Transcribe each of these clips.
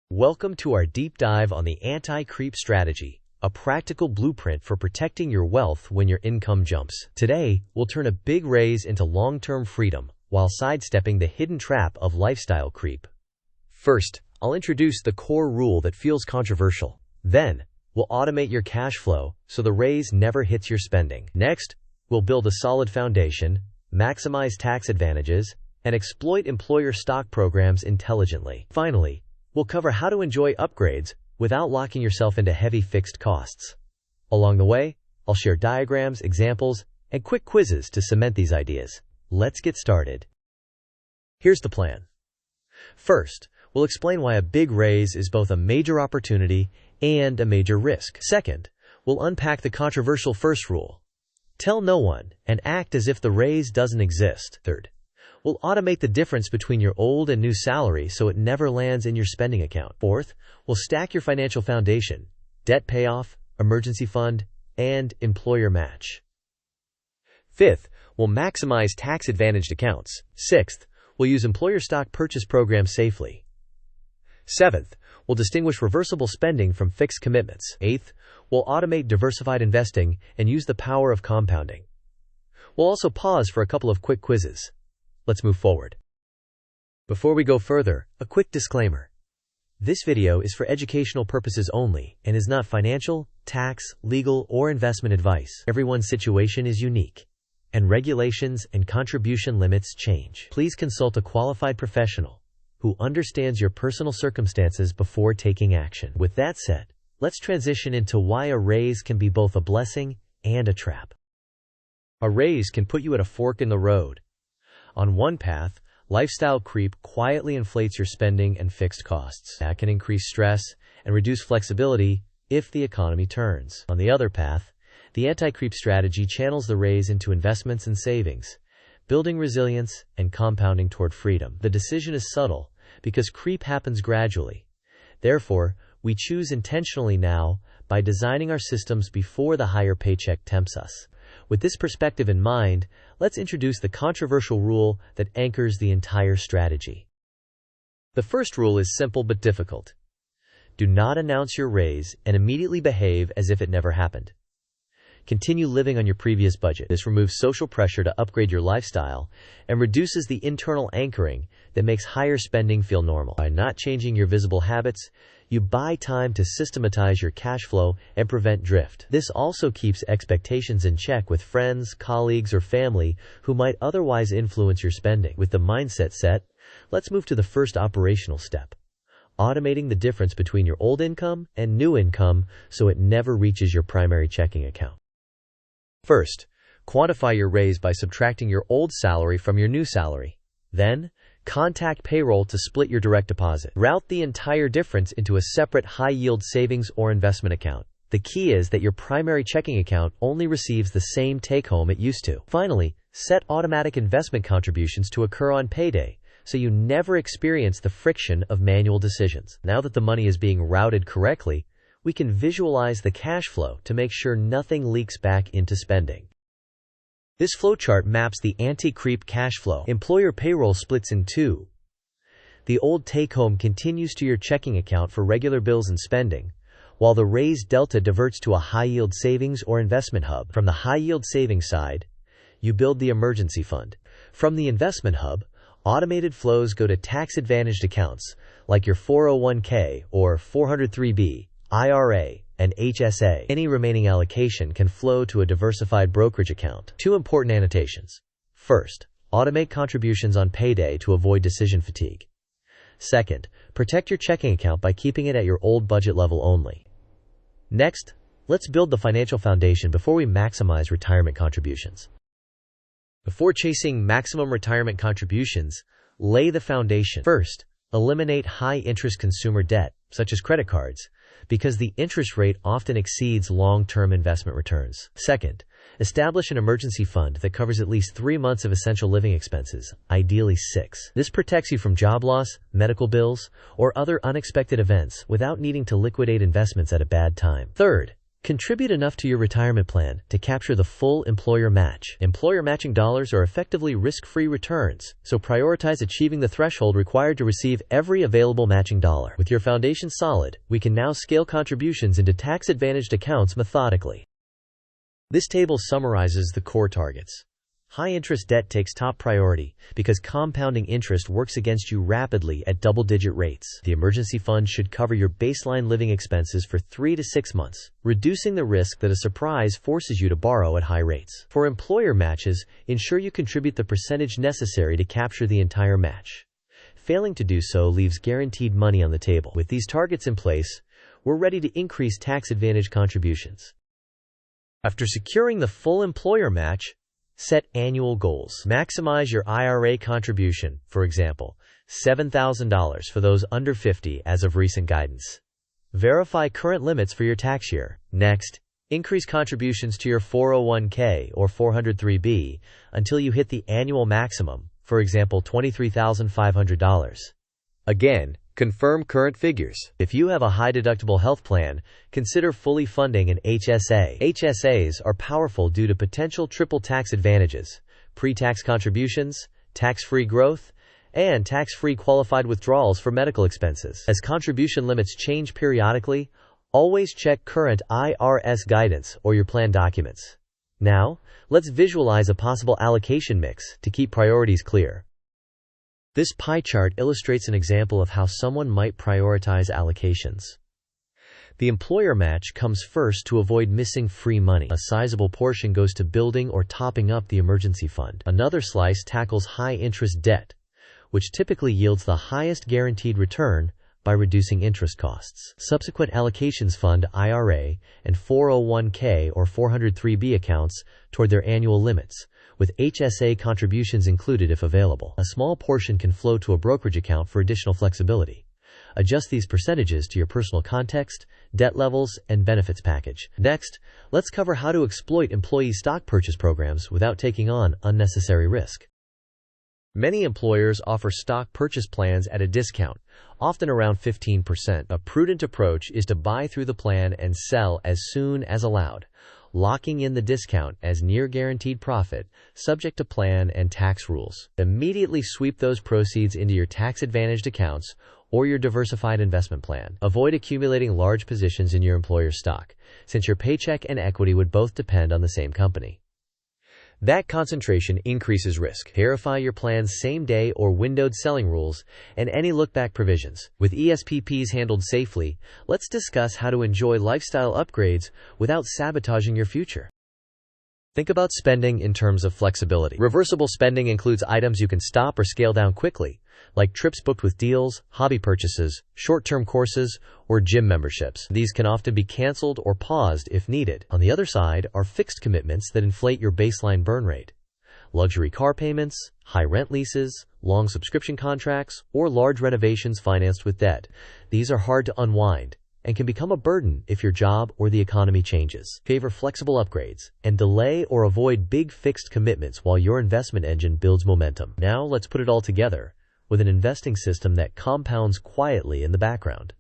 Welcome to our deep dive on the anti-creep strategy, a practical blueprint for protecting your wealth when your income jumps. Today, we'll turn a big raise into long-term freedom while sidestepping the hidden trap of lifestyle creep. First, I'll introduce the core rule that feels controversial. Then, we'll automate your cash flow so the raise never hits your spending. Next, we'll build a solid foundation, maximize tax advantages, and exploit employer stock programs intelligently. Finally, we'll cover how to enjoy upgrades without locking yourself into heavy fixed costs. Along the way, I'll share diagrams, examples, and quick quizzes to cement these ideas. Let's get started. Here's the plan. First, we'll explain why a big raise is both a major opportunity and a major risk. Second, we'll unpack the controversial first rule. Tell no one and act as if the raise doesn't exist. Third, we'll automate the difference between your old and new salary so it never lands in your spending account. Fourth, we'll stack your financial foundation, debt payoff, emergency fund, and employer match. Fifth, we'll maximize tax-advantaged accounts. Sixth, we'll use employer stock purchase programs safely. Seventh, we'll distinguish reversible spending from fixed commitments. Eighth, we'll automate diversified investing and use the power of compounding. We'll also pause for a couple of quick quizzes. Let's move forward. Before we go further, a quick disclaimer. This video is for educational purposes only and is not financial, tax, legal, or investment advice. Everyone's situation is unique, and regulations and contribution limits change. Please consult a qualified professional who understands your personal circumstances before taking action. With that said, let's transition into why a raise can be both a blessing and a trap. A raise can put you at a fork in the road. On one path, lifestyle creep quietly inflates your spending and fixed costs. That can increase stress and reduce flexibility if the economy turns. On the other path, the anti-creep strategy channels the raise into investments and savings, building resilience and compounding toward freedom. The decision is subtle because creep happens gradually. Therefore, we choose intentionally now by designing our systems before the higher paycheck tempts us. With this perspective in mind, let's introduce the controversial rule that anchors the entire strategy. The first rule is simple but difficult. Do not announce your raise and immediately behave as if it never happened. Continue living on your previous budget. This removes social pressure to upgrade your lifestyle and reduces the internal anchoring that makes higher spending feel normal. By not changing your visible habits, you buy time to systematize your cash flow and prevent drift. This also keeps expectations in check with friends, colleagues, or family who might otherwise influence your spending. With the mindset set, let's move to the first operational step: automating the difference between your old income and new income so it never reaches your primary checking account. First, quantify your raise by subtracting your old salary from your new salary. Then, contact payroll to split your direct deposit. Route the entire difference into a separate high-yield savings or investment account. The key is that your primary checking account only receives the same take-home it used to. Finally, set automatic investment contributions to occur on payday so you never experience the friction of manual decisions. Now that the money is being routed correctly, we can visualize the cash flow to make sure nothing leaks back into spending. This flowchart maps the anti-creep cash flow. Employer payroll splits in two. The old take-home continues to your checking account for regular bills and spending, while the raised delta diverts to a high-yield savings or investment hub. From the high-yield savings side, you build the emergency fund. From the investment hub, automated flows go to tax-advantaged accounts like your 401k or 403b, IRA, and HSA. Any remaining allocation can flow to a diversified brokerage account. Two important annotations. First, automate contributions on payday to avoid decision fatigue. Second, protect your checking account by keeping it at your old budget level only. Next, let's build the financial foundation before we maximize retirement contributions. Before chasing maximum retirement contributions, lay the foundation. First, eliminate high-interest consumer debt, such as credit cards, because the interest rate often exceeds long-term investment returns. Second, establish an emergency fund that covers at least 3 months of essential living expenses, ideally 6. This protects you from job loss, medical bills, or other unexpected events without needing to liquidate investments at a bad time. Third, Contribute enough to your retirement plan to capture the full employer match. Employer matching dollars are effectively risk-free returns, so prioritize achieving the threshold required to receive every available matching dollar. With your foundation solid, we can now scale contributions into tax-advantaged accounts methodically. This table summarizes the core targets. High-interest debt takes top priority because compounding interest works against you rapidly at double-digit rates. The emergency fund should cover your baseline living expenses for 3 to 6 months, reducing the risk that a surprise forces you to borrow at high rates. For employer matches, ensure you contribute the percentage necessary to capture the entire match. Failing to do so leaves guaranteed money on the table. With these targets in place, we're ready to increase tax-advantaged contributions. After securing the full employer match, set annual goals. Maximize your IRA contribution, for example, $7,000 for those under 50 as of recent guidance. Verify current limits for your tax year. Next, increase contributions to your 401k or 403b until you hit the annual maximum, for example, $23,500. Again, confirm current figures. If you have a high-deductible health plan, consider fully funding an HSA. HSAs are powerful due to potential triple tax advantages: pre-tax contributions, tax-free growth, and tax-free qualified withdrawals for medical expenses. As contribution limits change periodically, always check current IRS guidance or your plan documents. Now, let's visualize a possible allocation mix to keep priorities clear. This pie chart illustrates an example of how someone might prioritize allocations. The employer match comes first to avoid missing free money. A sizable portion goes to building or topping up the emergency fund. Another slice tackles high-interest debt, which typically yields the highest guaranteed return by reducing interest costs. Subsequent allocations fund IRA and 401k or 403b accounts toward their annual limits, with HSA contributions included if available. A small portion can flow to a brokerage account for additional flexibility. Adjust these percentages to your personal context, debt levels, and benefits package. Next, let's cover how to exploit employee stock purchase programs without taking on unnecessary risk. Many employers offer stock purchase plans at a discount, often around 15%. A prudent approach is to buy through the plan and sell as soon as allowed, locking in the discount as near guaranteed profit, subject to plan and tax rules. Immediately sweep those proceeds into your tax-advantaged accounts or your diversified investment plan. Avoid accumulating large positions in your employer's stock, since your paycheck and equity would both depend on the same company. That concentration increases risk. Verify your plan's same-day or windowed selling rules and any look-back provisions. With ESPPs handled safely, let's discuss how to enjoy lifestyle upgrades without sabotaging your future. Think about spending in terms of flexibility. Reversible spending includes items you can stop or scale down quickly, like trips booked with deals, hobby purchases, short-term courses, or gym memberships. These can often be canceled or paused if needed. On the other side are fixed commitments that inflate your baseline burn rate. Luxury car payments, high rent leases, long subscription contracts, or large renovations financed with debt. These are hard to unwind and can become a burden if your job or the economy changes. Favor flexible upgrades and delay or avoid big fixed commitments while your investment engine builds momentum. Now let's put it all together with an investing system that compounds quietly in the background.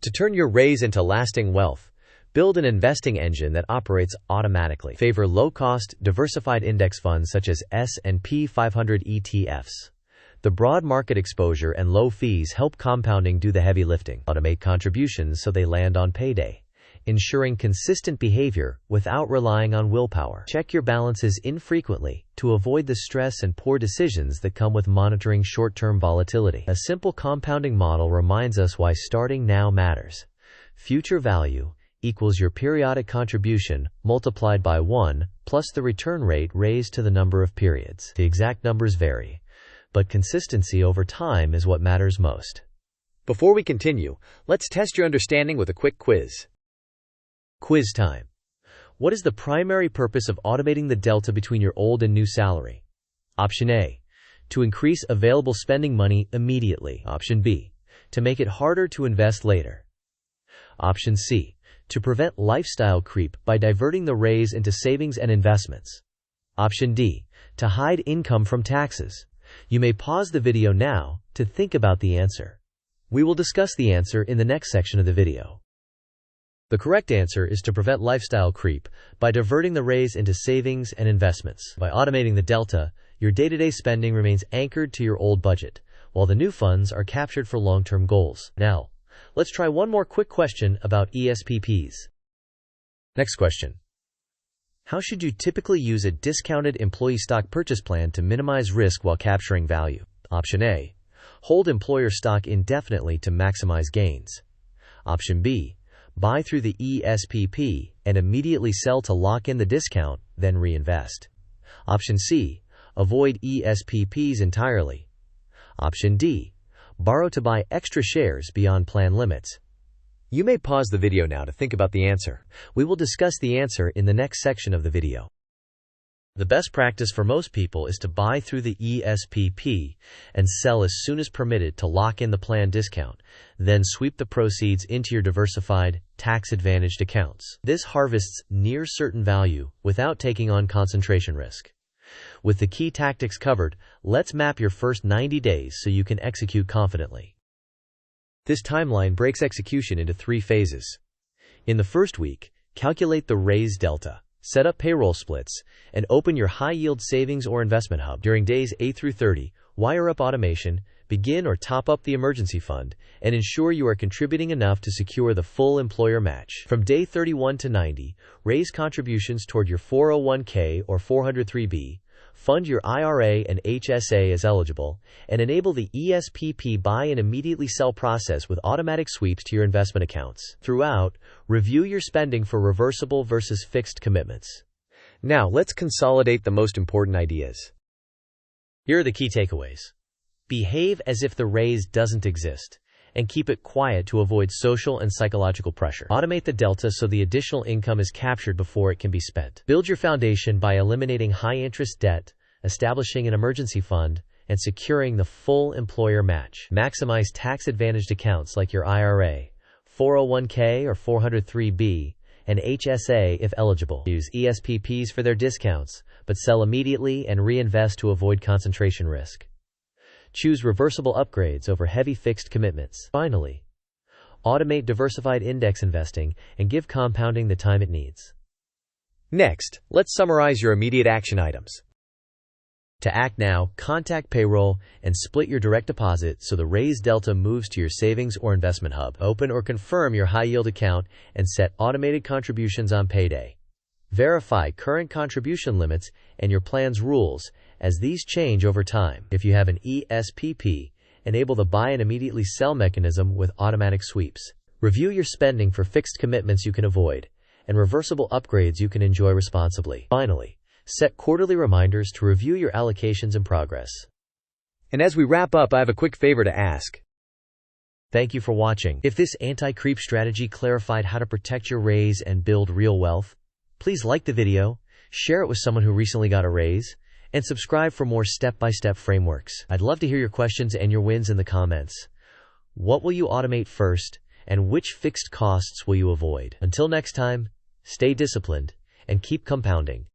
To turn your raise into lasting wealth, build an investing engine that operates automatically. Favor low-cost, diversified index funds such as S&P 500 ETFs. The broad market exposure and low fees help compounding do the heavy lifting. Automate contributions so they land on payday, ensuring consistent behavior without relying on willpower. Check your balances infrequently to avoid the stress and poor decisions that come with monitoring short-term volatility. A simple compounding model reminds us why starting now matters. Future value equals your periodic contribution multiplied by 1 plus the return rate raised to the number of periods. The exact numbers vary, but consistency over time is what matters most. Before we continue, let's test your understanding with a quick quiz. Quiz time. What is the primary purpose of automating the delta between your old and new salary? Option A, to increase available spending money immediately. Option B, to make it harder to invest later. Option C, to prevent lifestyle creep by diverting the raise into savings and investments. Option D, to hide income from taxes. You may pause the video now to think about the answer. We will discuss the answer in the next section of the video. The correct answer is to prevent lifestyle creep by diverting the raise into savings and investments. By automating the delta, your day-to-day spending remains anchored to your old budget, while the new funds are captured for long-term goals. Now, let's try one more quick question about ESPPs. Next question. How should you typically use a discounted employee stock purchase plan to minimize risk while capturing value? Option A. Hold employer stock indefinitely to maximize gains. Option B. Buy through the ESPP and immediately sell to lock in the discount, then reinvest. Option C. Avoid ESPPs entirely. Option D. Borrow to buy extra shares beyond plan limits. You may pause the video now to think about the answer. We will discuss the answer in the next section of the video. The best practice for most people is to buy through the ESPP and sell as soon as permitted to lock in the plan discount, then sweep the proceeds into your diversified, tax-advantaged accounts. This harvests near certain value without taking on concentration risk. With the key tactics covered, let's map your first 90 days so you can execute confidently. This timeline breaks execution into 3 phases. In the first week, calculate the raise delta, set up payroll splits, and open your high-yield savings or investment hub. During days 8 through 30, wire up automation, begin or top up the emergency fund, and ensure you are contributing enough to secure the full employer match. From day 31 to 90, raise contributions toward your 401k or 403b, fund your IRA and HSA as eligible, and enable the ESPP buy and immediately sell process with automatic sweeps to your investment accounts. Throughout, review your spending for reversible versus fixed commitments. Now, let's consolidate the most important ideas. Here are the key takeaways. Behave as if the raise doesn't exist, and keep it quiet to avoid social and psychological pressure. Automate the delta so the additional income is captured before it can be spent. Build your foundation by eliminating high-interest debt, establishing an emergency fund, and securing the full employer match. Maximize tax-advantaged accounts like your IRA, 401k or 403b, and HSA if eligible. Use ESPPs for their discounts, but sell immediately and reinvest to avoid concentration risk. Choose reversible upgrades over heavy fixed commitments. Finally, automate diversified index investing and give compounding the time it needs. Next, let's summarize your immediate action items. To act now, contact payroll and split your direct deposit so the raise delta moves to your savings or investment hub. Open or confirm your high-yield account and set automated contributions on payday. Verify current contribution limits and your plan's rules, as these change over time. If you have an ESPP, enable the buy and immediately sell mechanism with automatic sweeps. Review your spending for fixed commitments you can avoid, and reversible upgrades you can enjoy responsibly. Finally, set quarterly reminders to review your allocations and progress. And as we wrap up, I have a quick favor to ask. Thank you for watching. If this anti-creep strategy clarified how to protect your raise and build real wealth, please like the video, share it with someone who recently got a raise, and subscribe for more step-by-step frameworks. I'd love to hear your questions and your wins in the comments. What will you automate first, and which fixed costs will you avoid? Until next time, stay disciplined and keep compounding.